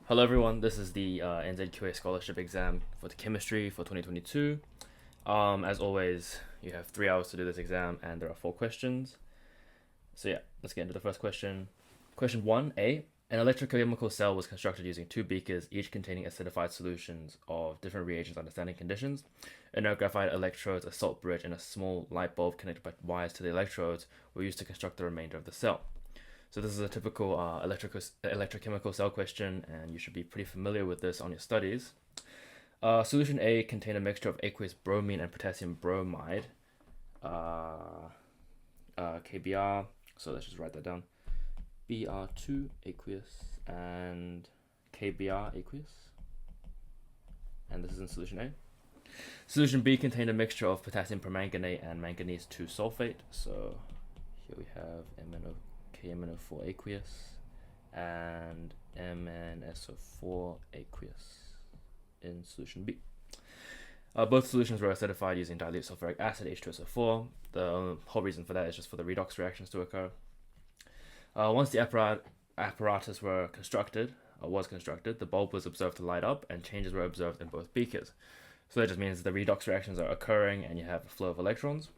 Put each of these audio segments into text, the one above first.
Hello everyone, this is the NZQA scholarship exam for the chemistry for 2022. As always, you have 3 hours to do this exam and there are 4 questions. So yeah, let's get into the first question. Question 1A. An electrochemical cell was constructed using 2 beakers, each containing acidified solutions of different reagents under standard conditions. Inert graphite electrodes, a salt bridge, and a small light bulb connected by wires to the electrodes were used to construct the remainder of the cell. So this is a typical electrochemical cell question, and you should be pretty familiar with this on your studies. Solution A contained a mixture of aqueous bromine and potassium bromide, KBr. So let's just write that down. Br2 aqueous and KBr aqueous. And this is in solution A. Solution B contained a mixture of potassium permanganate and manganese 2 sulfate. So here we have KMnO4 aqueous and MnSO4 aqueous in solution B. Both solutions were acidified using dilute sulfuric acid, H2SO4. The whole reason for that is just for the redox reactions to occur. Once the apparatus was constructed, the bulb was observed to light up and changes were observed in both beakers. So that just means the redox reactions are occurring and you have a flow of electrons.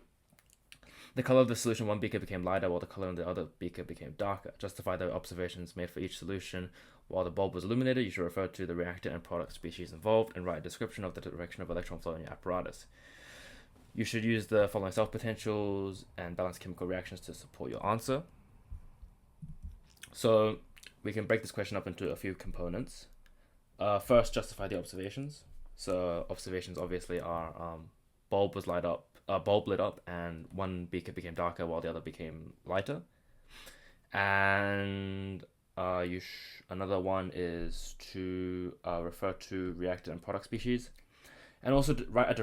The color of the solution one beaker became lighter while the color in the other beaker became darker. Justify the observations made for each solution. While the bulb was illuminated, you should refer to the reactant and product species involved and write a description of the direction of electron flow in your apparatus. You should use the following self-potentials and balanced chemical reactions to support your answer. So we can break this question up into a few components. First, justify the observations. So observations obviously are bulb lit up and one beaker became darker while the other became lighter. And another one is to refer to reactant and product species, and also write a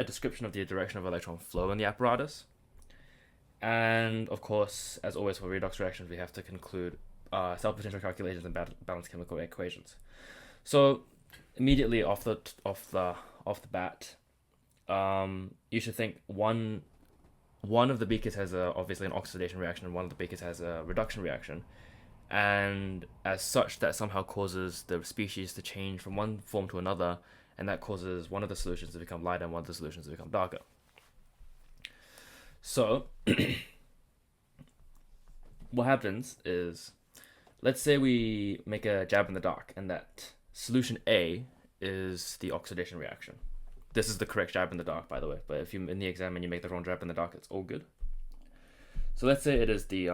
description of the direction of electron flow in the apparatus. And of course, as always for redox reactions, we have to conclude self-potential calculations and balanced chemical equations. So immediately off the bat, you should think one of the beakers has obviously an oxidation reaction and one of the beakers has a reduction reaction, and as such that somehow causes the species to change from one form to another, and that causes one of the solutions to become lighter and one of the solutions to become darker. So what happens is, let's say we make a jab in the dark and that solution A is the oxidation reaction. This is the correct jab in the dark, by the way, but if you're in the exam and you make the wrong jab in the dark, it's all good. So let's say it is the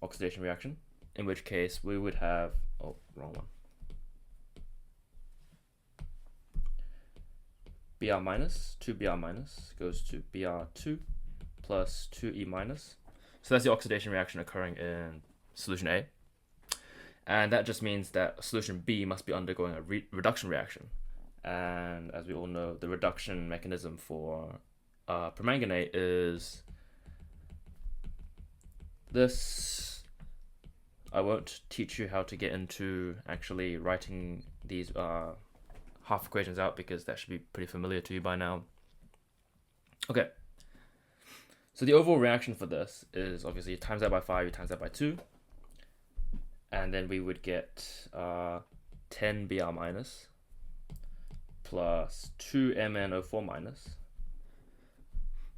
oxidation reaction, in which case we would have, wrong one. Br minus, 2Br minus goes to Br2 plus 2E minus. So that's the oxidation reaction occurring in solution A. And that just means that solution B must be undergoing a reduction reaction. And as we all know, the reduction mechanism for permanganate is this. I won't teach you how to get into actually writing these half equations out because that should be pretty familiar to you by now. Okay. So the overall reaction for this is obviously you times that by 5, you times that by 2. And then we would get 10 Br minus plus 2 MnO4 minus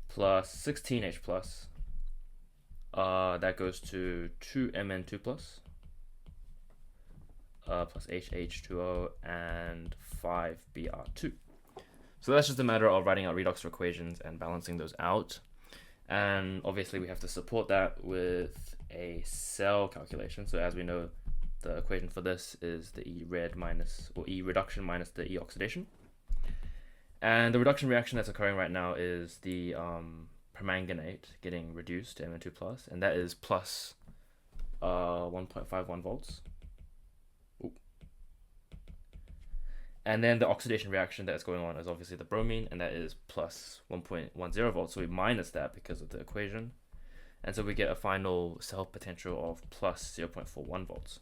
plus 16H plus. That goes to 2 Mn2 plus plus HH2O and 5 Br2. So that's just a matter of writing out redox equations and balancing those out. And obviously we have to support that with a cell calculation. So as we know, the equation for this is the E reduction minus the E oxidation. And the reduction reaction that's occurring right now is the permanganate getting reduced to Mn2 plus, and that is plus 1.51 volts. Ooh. And then the oxidation reaction that's going on is obviously the bromine, and that is plus 1.10 volts. So we minus that because of the equation. And so we get a final cell potential of plus 0.41 volts.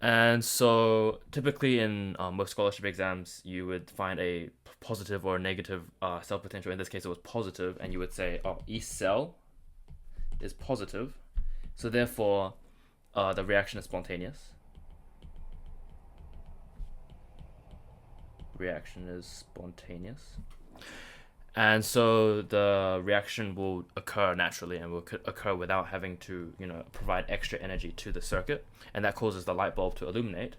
And so typically in most scholarship exams, you would find a positive or a negative cell potential. In this case, it was positive, and you would say, E cell is positive. So therefore, the reaction is spontaneous. reaction is spontaneous. And so the reaction will occur naturally and will occur without having to, provide extra energy to the circuit. And that causes the light bulb to illuminate.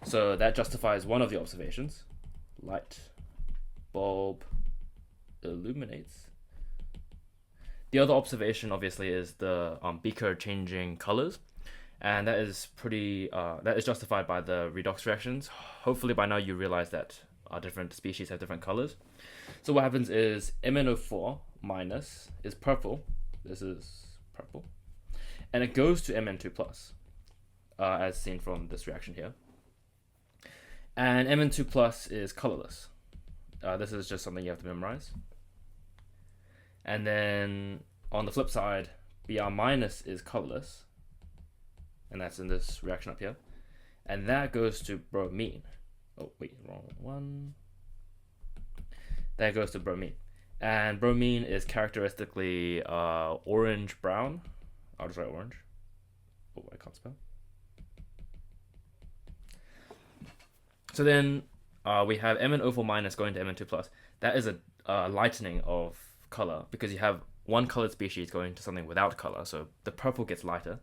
So that justifies one of the observations. Light bulb illuminates. The other observation, obviously, is the beaker changing colors. And that is that is justified by the redox reactions. Hopefully by now you realize that different species have different colors. So what happens is MnO4 minus is purple. This is purple. And it goes to Mn2 plus, as seen from this reaction here. And Mn2 plus is colorless. This is just something you have to memorize. And then on the flip side, Br minus is colorless. And that's in this reaction up here. And that goes to bromine. Oh, wait, wrong one. That goes to bromine. And bromine is characteristically orange-brown. I'll just write orange. Oh, I can't spell. So then we have MnO4 minus going to Mn2 plus. That is a lightening of color because you have one colored species going to something without color. So the purple gets lighter.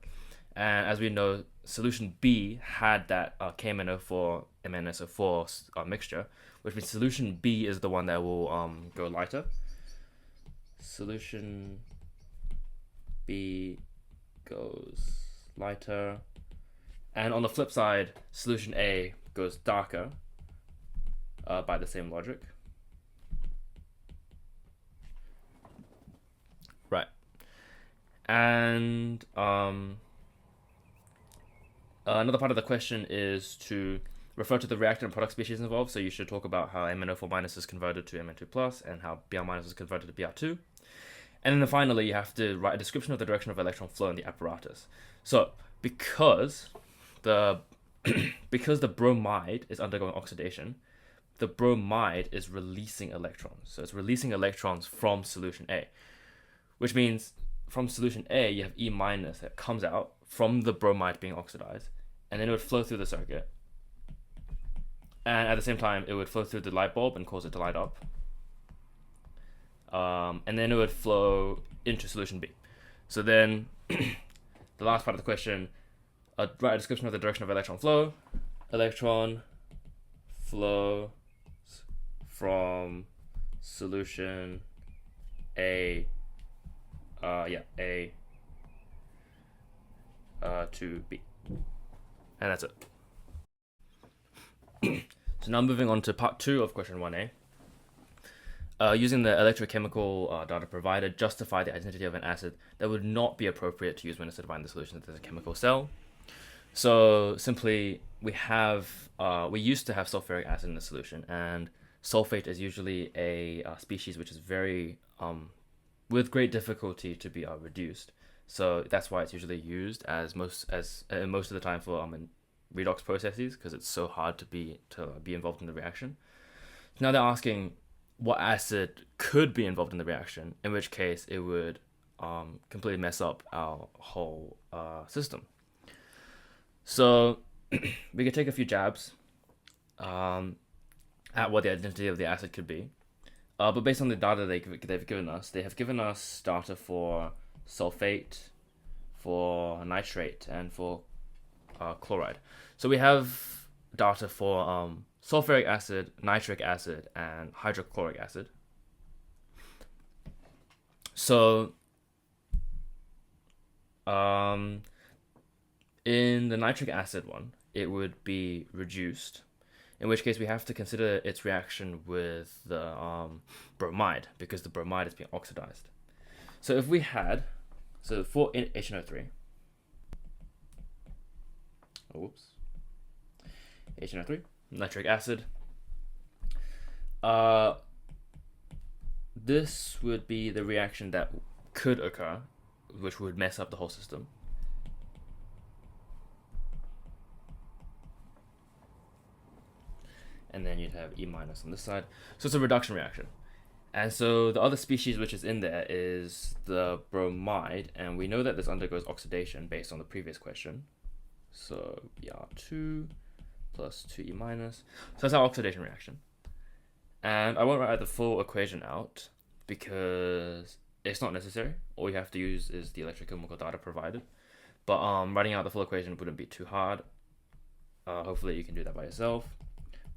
And as we know, solution B had that KMnO4, MnSO4 mixture, which means solution B is the one that will go lighter. Solution B goes lighter. And on the flip side, solution A goes darker by the same logic. Right. And another part of the question is to refer to the reactant and product species involved. So you should talk about how MnO4 minus is converted to Mn2 plus and how Br minus is converted to Br2. And then finally, you have to write a description of the direction of electron flow in the apparatus. So because the bromide is undergoing oxidation, the bromide is releasing electrons. So it's releasing electrons from solution A, which means from solution A, you have E minus that comes out from the bromide being oxidized, and then it would flow through the circuit. And at the same time, it would flow through the light bulb and cause it to light up. And then it would flow into solution B. So then the last part of the question, write a description of the direction of electron flow. Electron flows from solution A, to B. And that's it. So now moving on to part 2 of question 1A. Using the electrochemical data provided, justify the identity of an acid that would not be appropriate to use when acidifying the solution that there's a chemical cell. So simply, we used to have sulfuric acid in the solution, and sulfate is usually a species which is very, with great difficulty to be reduced. So that's why it's usually used as most of the time for redox processes, because it's so hard to be involved in the reaction. Now they're asking what acid could be involved in the reaction, in which case it would completely mess up our whole system. So we could take a few jabs at what the identity of the acid could be. But based on the data they've given us, they have given us data for sulfate, for nitrate, and for chloride. So we have data for sulfuric acid, nitric acid, and hydrochloric acid. So in the nitric acid one, it would be reduced, in which case we have to consider its reaction with the bromide, because the bromide is being oxidized. So if we had, for HNO3, HNO3, nitric acid, this would be the reaction that could occur, which would mess up the whole system. And then you'd have E minus on this side. So it's a reduction reaction. And so the other species which is in there is the bromide, and we know that this undergoes oxidation based on the previous question. So Br2 plus 2E minus. So that's our oxidation reaction. And I won't write the full equation out because it's not necessary. All you have to use is the electrochemical data provided. But writing out the full equation wouldn't be too hard. Hopefully you can do that by yourself.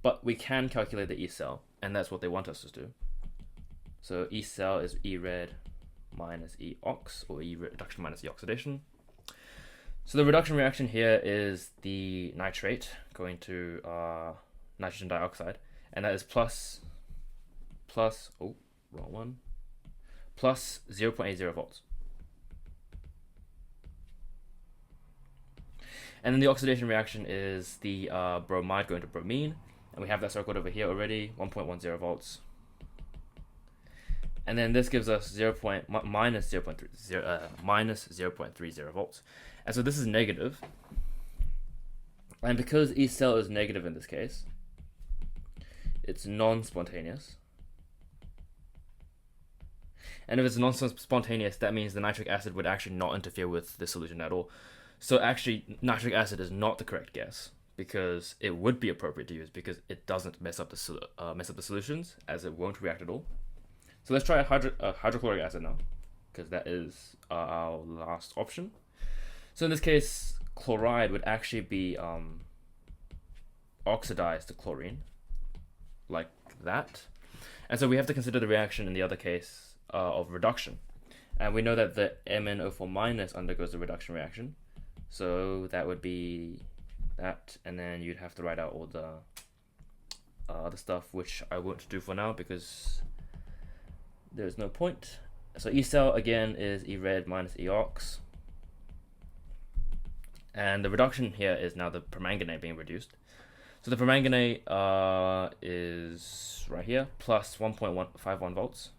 But we can calculate the E cell, and that's what they want us to do. So E cell is E red minus E ox, or E reduction minus E oxidation. So the reduction reaction here is the nitrate going to nitrogen dioxide, and that is plus 0.80 volts. And then the oxidation reaction is the bromide going to bromine, and we have that circled over here already, 1.10 volts. And then this gives us minus 0.30 volts. And so this is negative. And because E cell is negative in this case, it's non-spontaneous. And if it's non-spontaneous, that means the nitric acid would actually not interfere with the solution at all. So actually, nitric acid is not the correct guess, because it would be appropriate to use because it doesn't mess up the solutions, as it won't react at all. So let's try hydrochloric acid now, because that is our last option. So in this case, chloride would actually be oxidized to chlorine, like that. And so we have to consider the reaction in the other case of reduction. And we know that the MnO4 minus undergoes the reduction reaction. So that would be that, and then you'd have to write out all the other stuff, which I won't do for now because there's no point. So E cell again is E red minus E ox. And the reduction here is now the permanganate being reduced. So the permanganate is right here, plus 1.151 volts.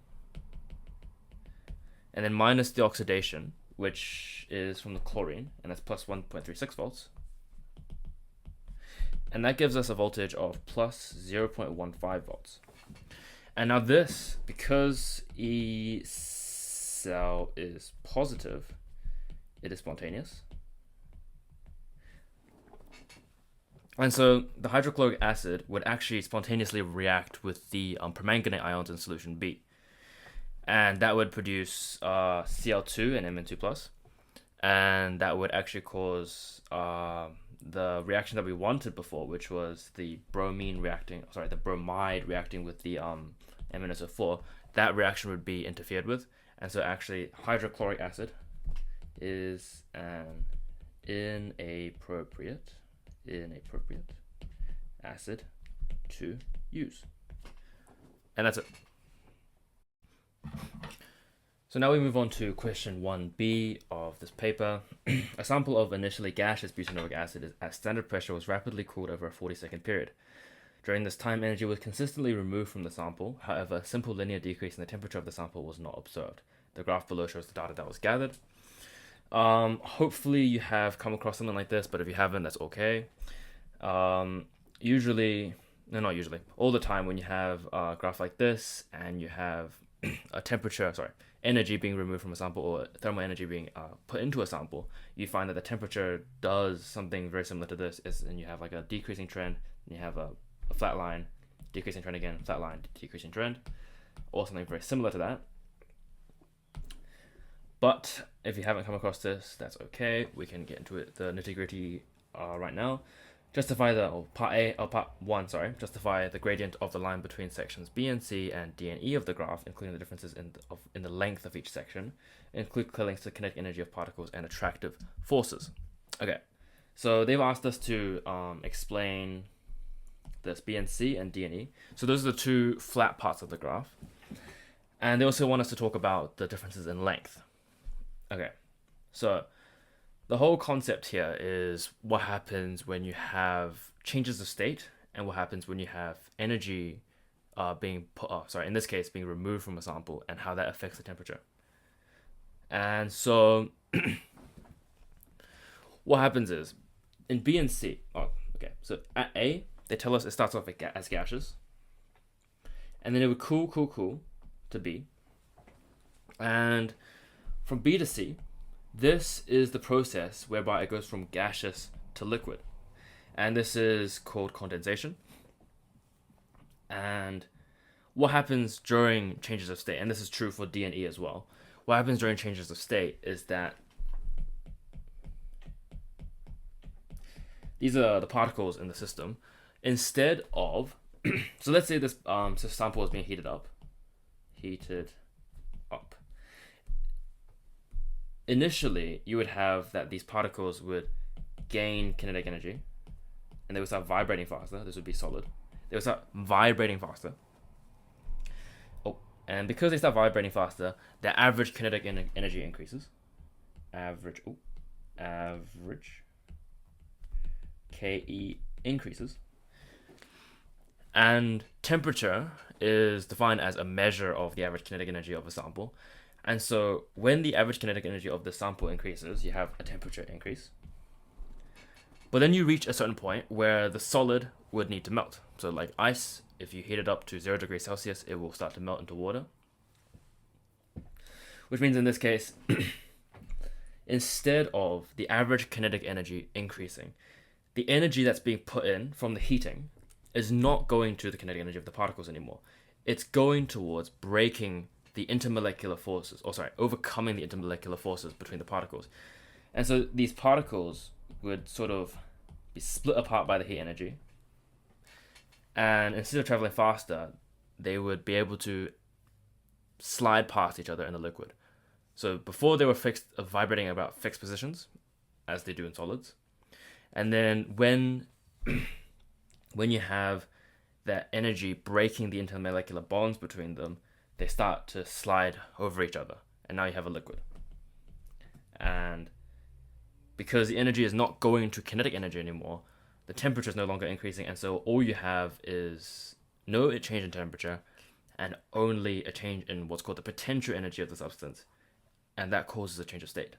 And then minus the oxidation, which is from the chlorine, and that's plus 1.36 volts. And that gives us a voltage of plus 0.15 volts. And now this, because E cell is positive, it is spontaneous. And so the hydrochloric acid would actually spontaneously react with the permanganate ions in solution B. And that would produce Cl2 and Mn2+. And that would actually cause the reaction that we wanted before, which was the bromide reacting with the MnSO4. That reaction would be interfered with. And so actually hydrochloric acid is an inappropriate acid to use. And that's it. So now we move on to question 1b of this paper. A sample of initially gaseous butanoic acid at standard pressure was rapidly cooled over a 40-second period. During this time, energy was consistently removed from the sample. However, a simple linear decrease in the temperature of the sample was not observed. The graph below shows the data that was gathered. Hopefully you have come across something like this, but if you haven't, that's okay. All the time when you have a graph like this and you have energy being removed from a sample or thermal energy being put into a sample, you find that the temperature does something very similar to this, and you have like a decreasing trend, and you have a flat line, decreasing trend again, flat line, decreasing trend, or something very similar to that. But if you haven't come across this, that's okay. We can get into the nitty-gritty right now. Justify the gradient of the line between sections B and C and D and E of the graph, including the differences in the length of each section. Include clear links to kinetic energy of particles and attractive forces. Okay, so they've asked us to explain this B and C and D and E. So those are the two flat parts of the graph. And they also want us to talk about the differences in length. Okay, so the whole concept here is what happens when you have changes of state and what happens when you have energy being removed from a sample and how that affects the temperature. And so what happens is in B and C, so at A, they tell us it starts off as gaseous, and then it would cool to B. And from B to C, this is the process whereby it goes from gaseous to liquid. And this is called condensation. And what happens during changes of state, and this is true for D and E as well, what happens during changes of state is that these are the particles in the system. Instead of, so let's say this sample is being heated up. Initially, you would have that these particles would gain kinetic energy, and they would start vibrating faster. This would be solid. They would start vibrating faster. And because they start vibrating faster, their average kinetic energy increases. Average KE increases. And temperature is defined as a measure of the average kinetic energy of a sample. And so when the average kinetic energy of the sample increases, you have a temperature increase. But then you reach a certain point where the solid would need to melt. So like ice, if you heat it up to 0 degrees Celsius, it will start to melt into water. Which means in this case, instead of the average kinetic energy increasing, the energy that's being put in from the heating is not going to the kinetic energy of the particles anymore. It's going towards breaking the intermolecular forces, overcoming the intermolecular forces between the particles. And so these particles would sort of be split apart by the heat energy. And instead of traveling faster, they would be able to slide past each other in the liquid. So before they were vibrating about fixed positions, as they do in solids. And then when you have that energy breaking the intermolecular bonds between them, they start to slide over each other. And now you have a liquid. And because the energy is not going to kinetic energy anymore, the temperature is no longer increasing. And so all you have is no change in temperature and only a change in what's called the potential energy of the substance. And that causes a change of state.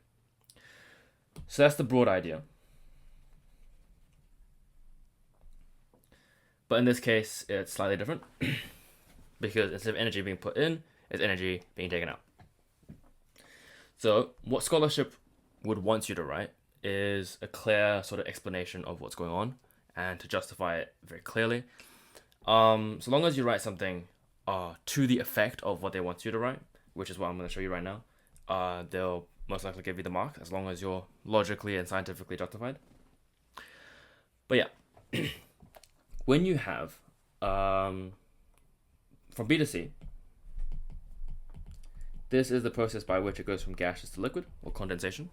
So that's the broad idea. But in this case, it's slightly different because instead of energy being put in, it's energy being taken out. So what scholarship would want you to write is a clear sort of explanation of what's going on and to justify it very clearly. So long as you write something to the effect of what they want you to write, which is what I'm going to show you right now, they'll most likely give you the mark as long as you're logically and scientifically justified. But yeah, when you have from B to C, this is the process by which it goes from gaseous to liquid, or condensation.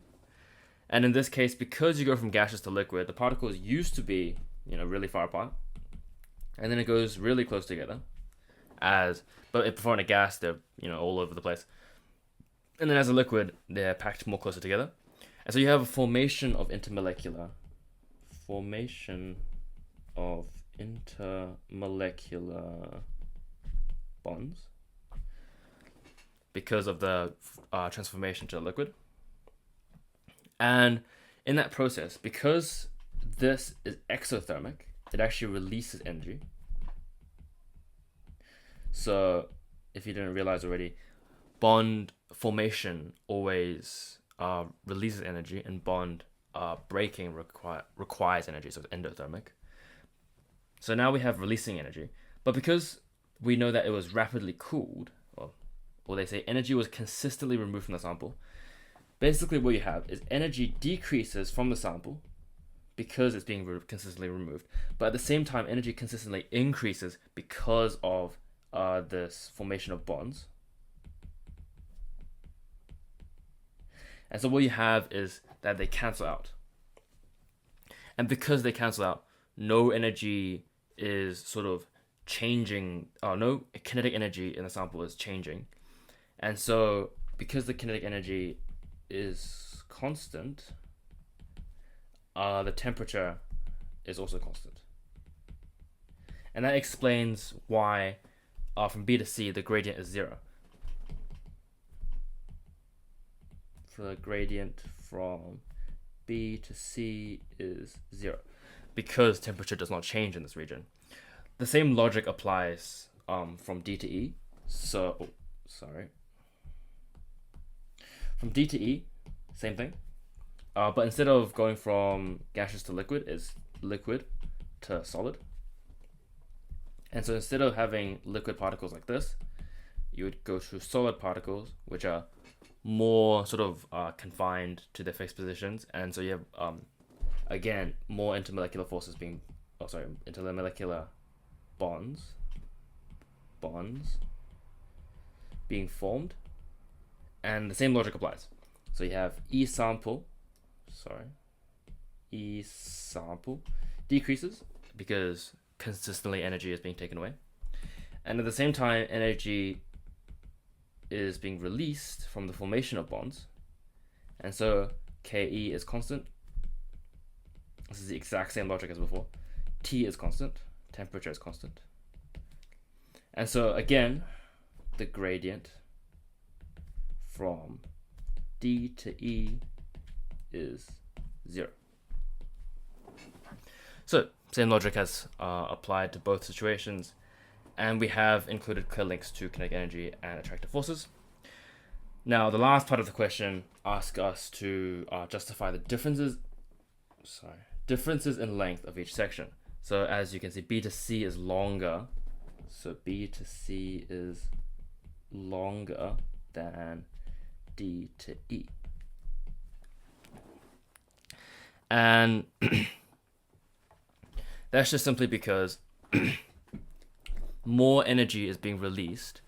And in this case, because you go from gaseous to liquid, the particles used to be, really far apart, and then it goes really close together. But before in a gas, they're all over the place, and then as a liquid, they're packed more closer together, and so you have a formation of intermolecular bonds because of the transformation to a liquid. And in that process, because this is exothermic, it actually releases energy. So if you didn't realize already, bond formation always releases energy, and bond breaking requires energy, so it's endothermic. So now we have releasing energy. But because we know that it was rapidly cooled, or they say energy was consistently removed from the sample, basically what you have is energy decreases from the sample because it's being consistently removed. But at the same time, energy consistently increases because of this formation of bonds. And so what you have is that they cancel out. And because they cancel out, no energy is sort of changing, no kinetic energy in the sample is changing. And so because the kinetic energy is constant, the temperature is also constant. And that explains why from B to C, the gradient is 0. For the gradient from B to C is 0 because temperature does not change in this region. The same logic applies from D to E. From D to E, same thing. But instead of going from gaseous to liquid, it's liquid to solid. And so instead of having liquid particles like this, you would go to solid particles, which are more sort of confined to their fixed positions. And so you have, again, more intermolecular forces being, intermolecular bonds being formed. And the same logic applies. So you have E sample decreases because consistently energy is being taken away. And at the same time, energy is being released from the formation of bonds. And so Ke is constant. This is the exact same logic as before. T is constant. Temperature is constant. And so again, the gradient from D to E is 0. So same logic has applied to both situations, and we have included clear links to kinetic energy and attractive forces. Now the last part of the question asks us to justify the differences in length of each section. So as you can see, B to C is longer. So B to C is longer than D to E. And that's just simply because more energy is being released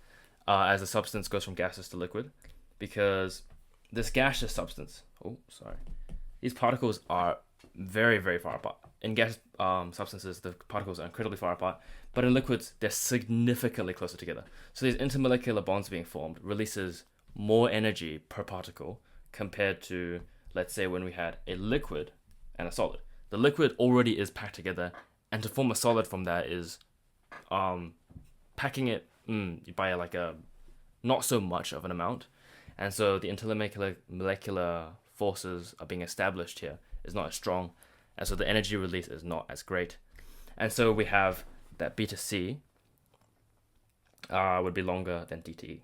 as the substance goes from gaseous to liquid, because this gaseous substance, these particles are very, very far apart. In gas substances, the particles are incredibly far apart, but in liquids, they're significantly closer together. So these intermolecular bonds being formed releases more energy per particle compared to, let's say, when we had a liquid and a solid. The liquid already is packed together, and to form a solid from that is packing it by like a not so much of an amount. And so the intermolecular forces are being established here is not as strong, and so the energy release is not as great. And so we have that B to C would be longer than D to E.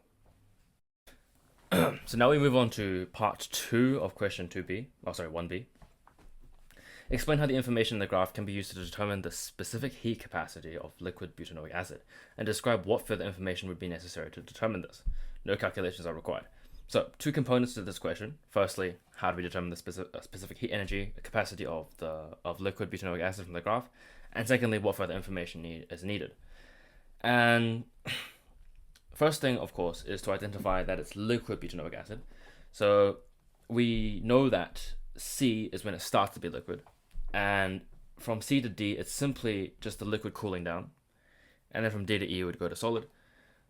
So now we move on to part 2 of question 1B. Explain how the information in the graph can be used to determine the specific heat capacity of liquid butanoic acid, and describe what further information would be necessary to determine this. No calculations are required. So 2 components to this question. Firstly, how do we determine the specific heat energy capacity of liquid butanoic acid from the graph? And secondly, what further information is needed? And first thing, of course, is to identify that it's liquid butanoic acid. So we know that C is when it starts to be liquid, and from C to D, it's simply just the liquid cooling down, and then from D to E, it would go to solid.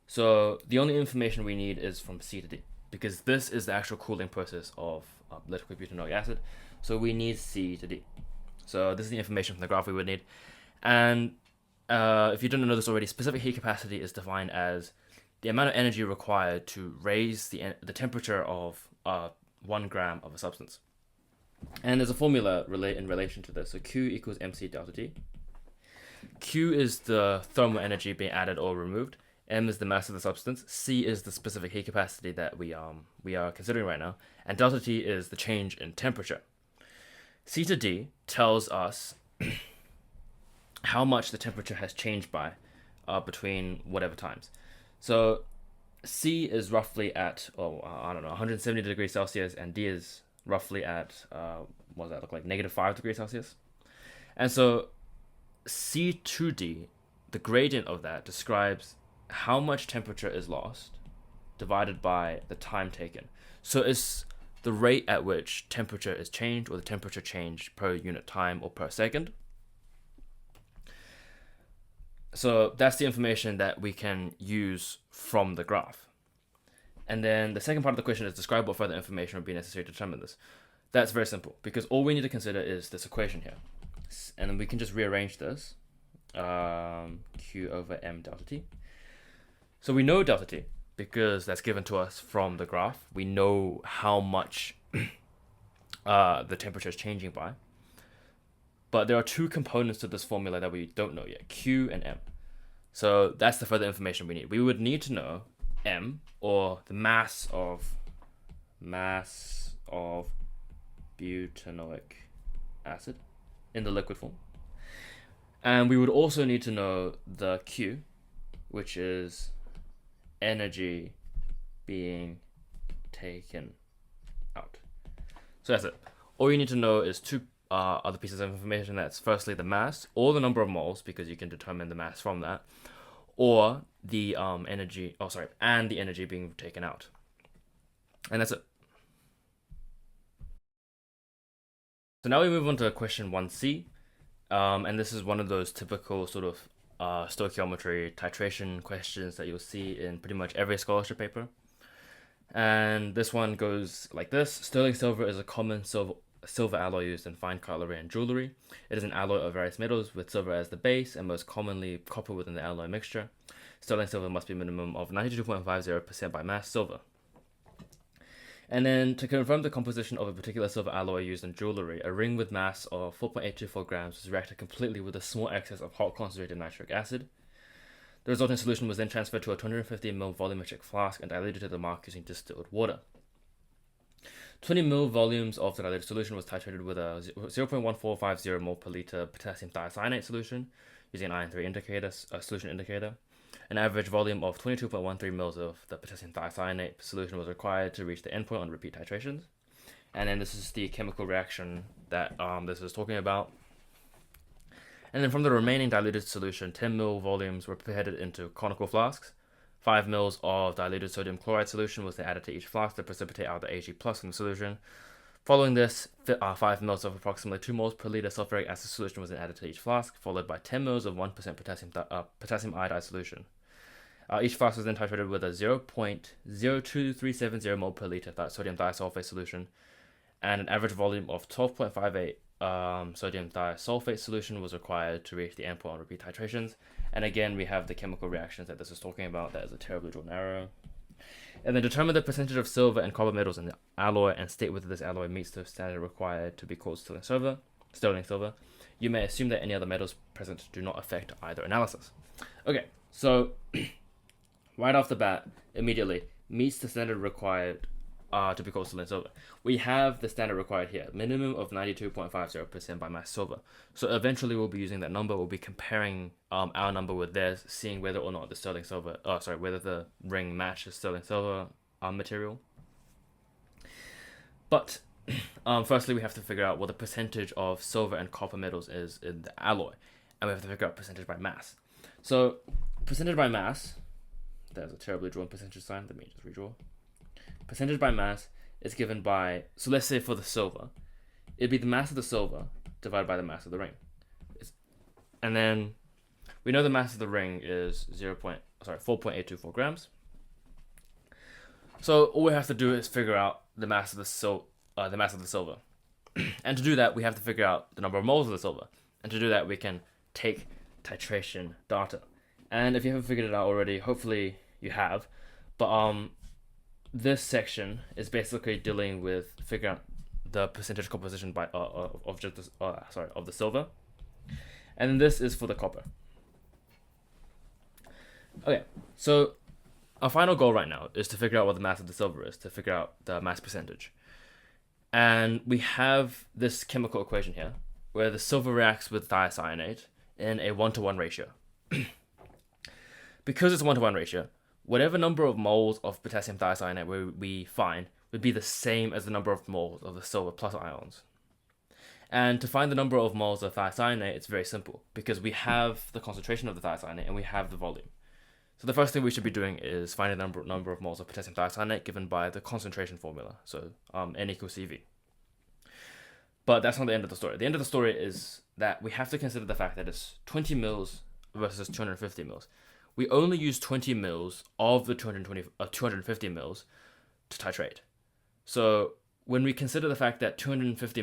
So the only information we need is from C to D, because this is the actual cooling process of liquid butanoic acid. So we need C to D. So this is the information from the graph we would need. And if you didn't know this already, specific heat capacity is defined as the amount of energy required to raise the temperature of 1 gram of a substance. And there's a formula in relation to this. So Q equals MC delta T. Q is the thermal energy being added or removed. M is the mass of the substance. C is the specific heat capacity that we are considering right now. And delta T is the change in temperature. C to D tells us how much the temperature has changed by between whatever times. So C is roughly at 170 degrees Celsius, and D is roughly at what does that look like, -5 degrees Celsius. And so C to D, the gradient of that describes how much temperature is lost divided by the time taken. So it's the rate at which temperature is changed, or the temperature change per unit time or per second. So that's the information that we can use from the graph. And then the second part of the question is describe what further information would be necessary to determine this. That's very simple, because all we need to consider is this equation here. And then we can just rearrange this. Q over M delta T. So we know delta T because that's given to us from the graph. We know how much the temperature is changing by. But there are 2 components to this formula that we don't know yet, Q and M. So that's the further information we need. We would need to know M, or the mass of butanoic acid in the liquid form. And we would also need to know the Q, which is energy being taken out. So that's it. All you need to know is two other pieces of information. That's firstly the mass, or the number of moles, because you can determine the mass from that, or the energy. Oh, sorry, and the energy being taken out. And that's it. So now we move on to question 1C. And this is one of those typical sort of stoichiometry titration questions that you'll see in pretty much every scholarship paper. And this one goes like this. Sterling silver is a common silver alloy used in fine cutlery and jewelry. It is an alloy of various metals with silver as the base and most commonly copper within the alloy mixture. Sterling silver must be a minimum of 92.50% by mass silver. And then to confirm the composition of a particular silver alloy used in jewelry, a ring with mass of 4.824 grams was reacted completely with a small excess of hot concentrated nitric acid. The resulting solution was then transferred to a 250 ml volumetric flask and diluted to the mark using distilled water. 20 ml volumes of the diluted solution was titrated with a 0.1450 mol per liter potassium thiocyanate solution using an iron 3 solution indicator. An average volume of 22.13 mils of the potassium thiocyanate solution was required to reach the endpoint on repeat titrations. And then this is the chemical reaction that this is talking about. And then from the remaining diluted solution, 10 ml volumes were beheaded into conical flasks. 5 mils of diluted sodium chloride solution was then added to each flask to precipitate out the Ag plus in the solution. Following this, 5 mils of approximately 2 moles per liter sulfuric acid solution was then added to each flask, followed by 10 mils of 1% potassium iodide solution. Each flask was then titrated with a 0.02370 mol per liter sodium thiosulfate solution, and an average volume of 12.58 sodium thiosulfate solution was required to reach the endpoint on repeat titrations. And again, we have the chemical reactions that this is talking about. That is a terribly drawn arrow. And then determine the percentage of silver and copper metals in the alloy and state whether this alloy meets the standard required to be called sterling silver. You may assume that any other metals present do not affect either analysis. Okay, so right off the bat, immediately, meets the standard required to be called sterling silver. We have the standard required here, minimum of 92.50% by mass silver. So eventually we'll be using that number. We'll be comparing our number with theirs, seeing whether or not the sterling silver, whether the ring matches sterling silver material. But firstly, we have to figure out what the percentage of silver and copper metals is in the alloy, and we have to figure out percentage by mass. So percentage by mass, there's a terribly drawn percentage sign. Let me just redraw. Percentage by mass is given by, so let's say for the silver, it'd be the mass of the silver divided by the mass of the ring. And then we know the mass of the ring is 4.824 grams. So all we have to do is figure out the mass of the silver. And to do that, we have to figure out the number of moles of the silver. And to do that, we can take titration data. And if you haven't figured it out already, hopefully you have. But this section is basically dealing with figuring out the percentage composition by of the silver, and this is for the copper. Okay, so our final goal right now is to figure out what the mass of the silver is, to figure out the mass percentage. And we have this chemical equation here, where the silver reacts with thiocyanate in a 1-to-1 ratio. Because it's a 1-to-1 ratio, whatever number of moles of potassium thiocyanate we find would be the same as the number of moles of the silver plus ions. And to find the number of moles of thiocyanate, it's very simple, because we have the concentration of the thiocyanate and we have the volume. So the first thing we should be doing is finding the number of moles of potassium thiocyanate given by the concentration formula, so N equals CV. But that's not the end of the story. The end of the story is that we have to consider the fact that it's 20 mils versus 250 mils. We only use 20 mils of the 250 mils to titrate. So when we consider the fact that only 20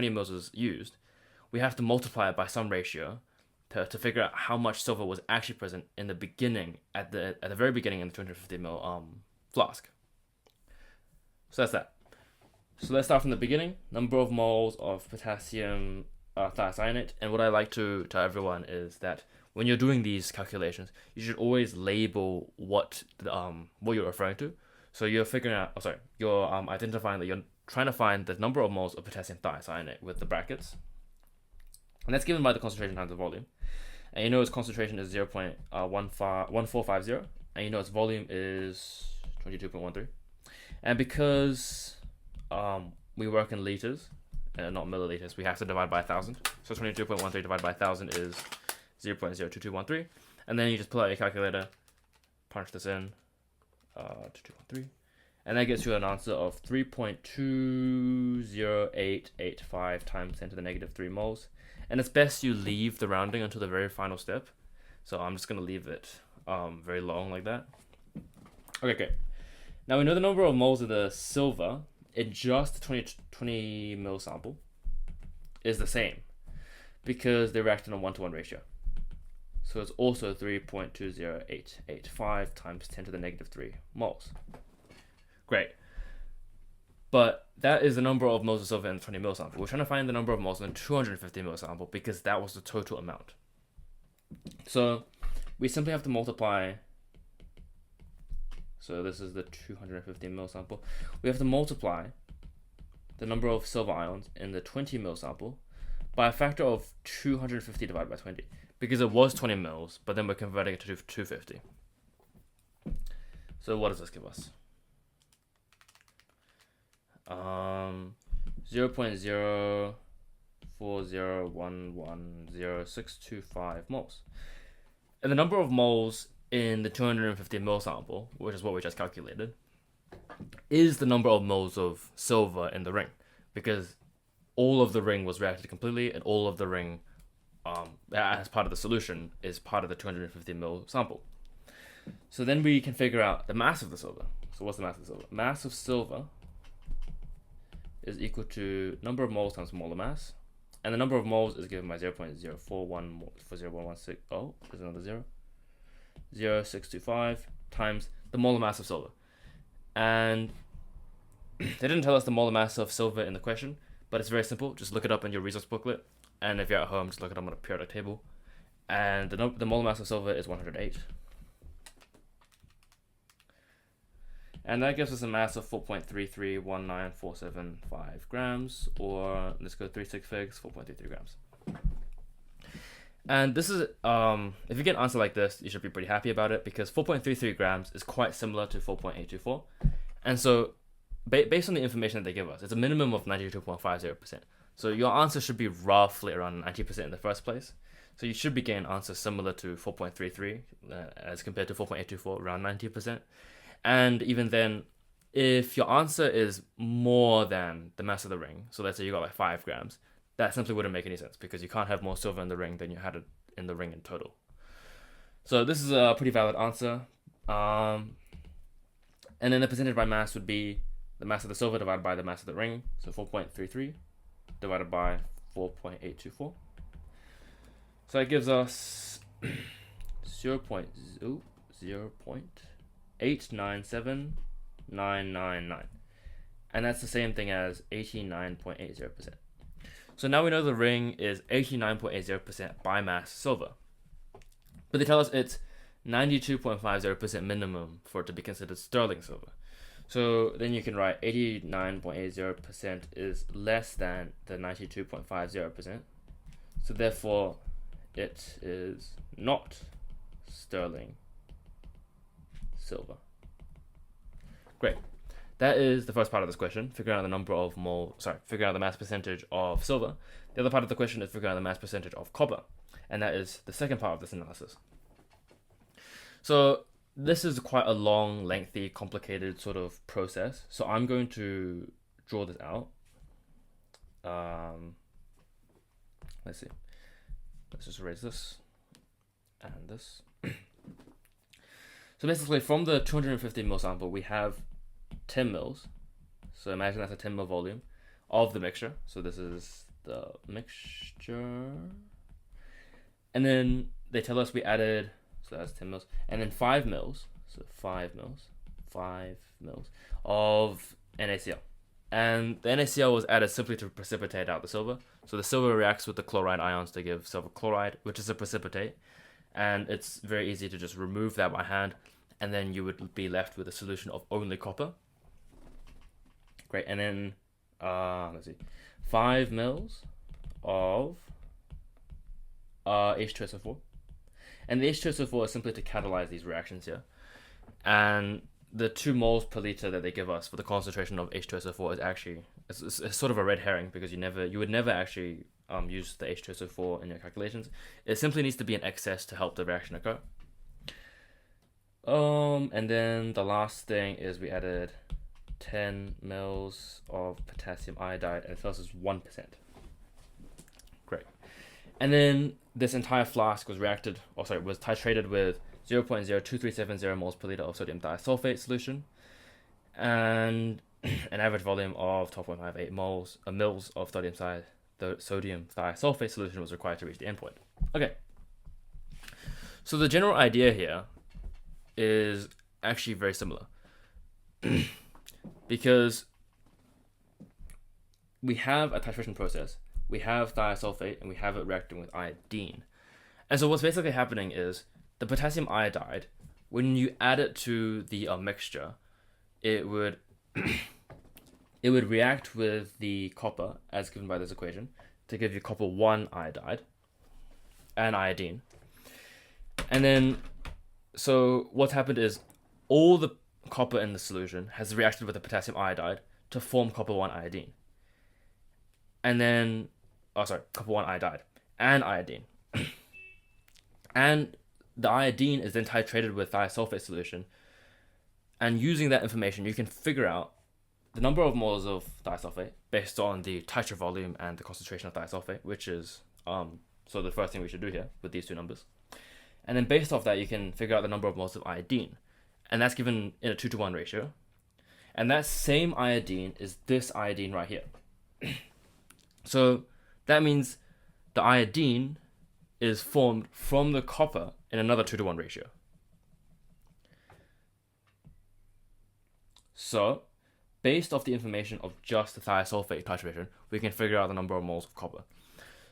mils is used, we have to multiply it by some ratio to figure out how much silver was actually present in the beginning, at the very beginning in the 250 ml flask. So that's that. So let's start from the beginning. Number of moles of potassium thiocyanate, and what I like to tell everyone is that when you're doing these calculations, you should always label what you're referring to. So you're figuring out, you're identifying that you're trying to find the number of moles of potassium thiocyanate with the brackets. And that's given by the concentration times the volume. And you know its concentration is 0.1450, and you know its volume is 22.13. And because we work in liters and not milliliters, we have to divide by 1,000. So 22.13 divided by 1,000 is 0.02213. And then you just pull out your calculator, punch this in, 2213. And that gets you an answer of 3.20885 times 10 to the negative 3 moles. And it's best you leave the rounding until the very final step. So I'm just going to leave it very long like that. Okay, great. Now we know the number of moles of the silver in just the 20 mil sample is the same because they react in a 1-to-1 ratio. So it's also 3.20885 times 10 to the negative 3 moles. Great. But that is the number of moles of silver in the 20 mil sample. We're trying to find the number of moles in the 250 mil sample because that was the total amount. So we simply have to multiply. So this is the 250 mil sample. We have to multiply the number of silver ions in the 20 mil sample by a factor of 250 divided by 20 because it was 20 mils, but then we're converting it to 250. So what does this give us? 0.040110625 moles. And the number of moles in the 250 mil sample, which is what we just calculated, is the number of moles of silver in the ring, because all of the ring was reacted completely, and all of the ring, as part of the solution, is part of the 250 mil sample. So then we can figure out the mass of the silver. So what's the mass of the silver? Mass of silver is equal to number of moles times molar mass, and the number of moles is given by 0.04140116. Oh, there's another 0.0625 times the molar mass of silver. And they didn't tell us the molar mass of silver in the question, but it's very simple. Just look it up in your resource booklet, and if you're at home, just look it up on a periodic table. And the molar mass of silver is 108. And that gives us a mass of 4.3319475 grams, or let's go 36 figs, 4.33 grams. And this is, if you get an answer like this, you should be pretty happy about it because 4.33 grams is quite similar to 4.824. And so, based on the information that they give us, it's a minimum of 92.50%. So your answer should be roughly around 90% in the first place. So you should be getting an answer similar to 4.33 as compared to 4.824, around 90%. And even then, if your answer is more than the mass of the ring, so let's say you got like 5 grams, that simply wouldn't make any sense because you can't have more silver in the ring than you had in the ring in total. So this is a pretty valid answer. And then the percentage by mass would be the mass of the silver divided by the mass of the ring. So 4.33 divided by 4.824. So that gives us 0.897999. And that's the same thing as 89.80%. So now we know the ring is 89.80% by mass silver. But they tell us it's 92.50% minimum for it to be considered sterling silver. So then you can write 89.80% is less than the 92.50%. So therefore, it is not sterling silver. Great. That is the first part of this question, figuring out the figuring out the mass percentage of silver. The other part of the question is figuring out the mass percentage of copper, and that is the second part of this analysis. So this is quite a long, lengthy, complicated sort of process. So I'm going to draw this out. Let's see. Let's just erase this and this. So basically, from the 250 ml sample, we have 10 mils. So imagine that's a 10 ml volume of the mixture. So this is the mixture. And then they tell us we added, so that's 10 mils. And then 5 mils, so 5 mils of NaCl. And the NaCl was added simply to precipitate out the silver. So the silver reacts with the chloride ions to give silver chloride, which is a precipitate. And it's very easy to just remove that by hand. And then you would be left with a solution of only copper. Great. And then, let's see, 5 mils of H2SO4. And the H2SO4 is simply to catalyze these reactions here. And the 2 moles per liter that they give us for the concentration of H2SO4 is actually it's sort of a red herring, because you would never actually use the H2SO4 in your calculations. It simply needs to be in excess to help the reaction occur. And then the last thing is we added 10 mils of potassium iodide, and it tells us 1%. Great. And then this entire flask was titrated with 0.02370 moles per liter of sodium thiosulfate solution, and an average volume of 12.58 mils of sodium thiosulfate solution was required to reach the endpoint. Okay. So the general idea here is actually very similar. Because we have a titration process, we have thiosulfate, and we have it reacting with iodine. And so what's basically happening is the potassium iodide, when you add it to the mixture, it would it would react with the copper as given by this equation to give you copper 1 iodide and iodine. And then, so what's happened is all the copper in the solution has reacted with the potassium iodide to form copper 1 iodine. And then, copper 1 iodide and iodine. And the iodine is then titrated with thiosulfate solution. And using that information, you can figure out the number of moles of thiosulfate based on the titer volume and the concentration of thiosulfate, which is so the first thing we should do here with these two numbers. And then based off that, you can figure out the number of moles of iodine. And that's given in a 2-to-1 ratio. And that same iodine is this iodine right here. So that means the iodine is formed from the copper in another 2-to-1 ratio. So based off the information of just the thiosulfate titration, we can figure out the number of moles of copper.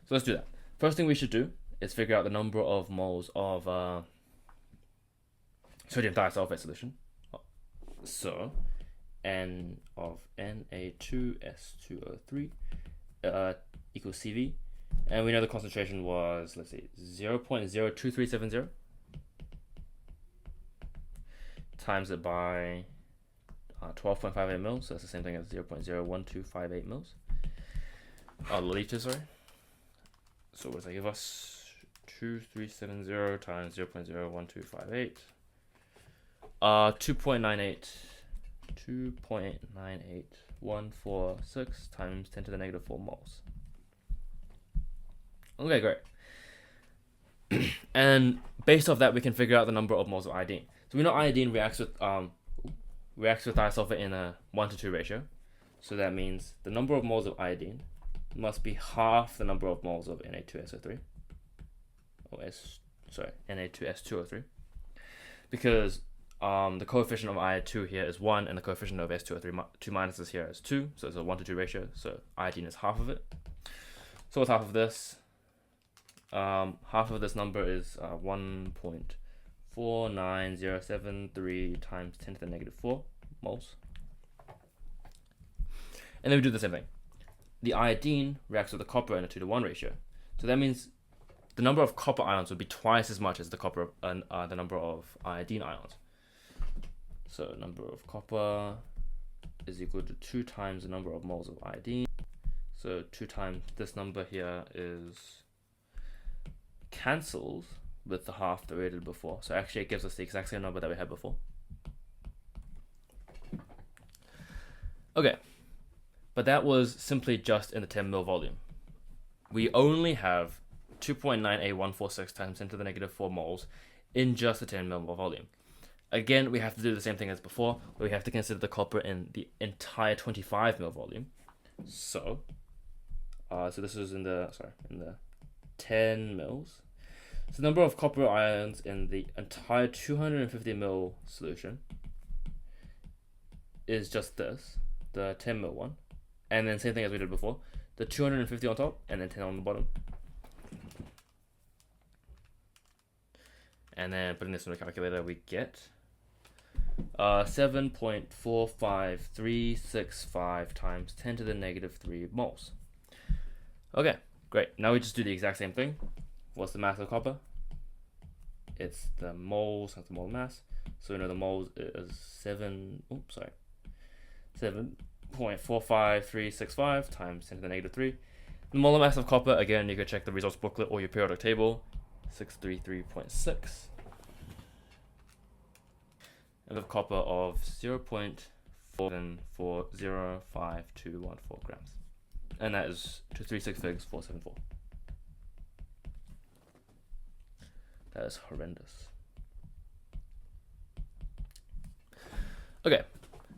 So let's do that. First thing we should do is figure out the number of moles of sodium thiosulfate solution. So N of Na2S2O3 equals CV. And we know the concentration was, let's see, 0.02370 times it by 12.58 mils. So that's the same thing as 0.01258 mils. Liters, sorry. So what does that give us? 2370 times 0.01258. 2.98146 times 10 to the negative 4 moles. Okay, great. And based off that, we can figure out the number of moles of iodine. So we know iodine reacts with thiosulfate in a 1-to-2 ratio. So that means the number of moles of iodine must be half the number of moles of Na2SO3. Na2S2O3. Because the coefficient of iod2 here is 1, and the coefficient of S2O3, 2 minuses here is 2, so it's a 1-to-2 ratio, so iodine is half of it. So what's half of this? Half of this number is 1.49073 times 10 to the negative 4 moles. And then we do the same thing. The iodine reacts with the copper in a 2-to-1 ratio. So that means the number of copper ions would be twice as much as the number of iodine ions. So number of copper is equal to 2 times the number of moles of iodine. So 2 times this number here is cancels with the half that we did before. So actually it gives us the exact same number that we had before. Okay, but that was simply just in the 10 mil volume. We only have 2.98146 times 10 to the negative 4 moles in just the 10 mil volume. Again, we have to do the same thing as before, where we have to consider the copper in the entire 25 mil volume. So this is in the 10 mils. So the number of copper ions in the entire 250 mil solution is just this, the 10 mil one. And then same thing as we did before, the 250 on top and then 10 on the bottom. And then putting this in the calculator, we get 7.45365 times 10 to the negative 3 moles. Okay, great. Now we just do the exact same thing What's the mass of copper? It's the moles times the mole mass. So we know the moles is 7.45365 times 10 to the negative 3. The molar mass of copper, again, you can check the results booklet or your periodic table, 633.6. And of copper of 0.4740521 grams. And that is 236 figs 474. That is horrendous. Okay,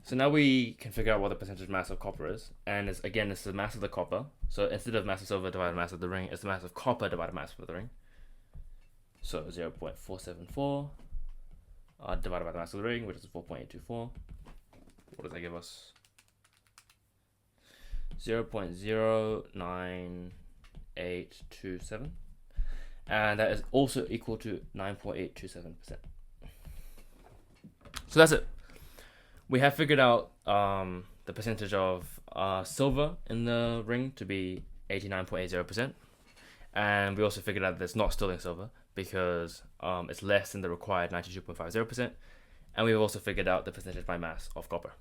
so now we can figure out what the percentage mass of copper is. And it's, again, it's the mass of the copper. So instead of mass of silver divided mass of the ring, it's the mass of copper divided mass of the ring. So 0.474 divided by the mass of the ring, which is 4.824. What does that give us? 0.09827. And that is also equal to 9.827%. So that's it. We have figured out the percentage of silver in the ring to be 89.80%. And we also figured out that it's not sterling silver because it's less than the required 92.50%. And we've also figured out the percentage by mass of copper.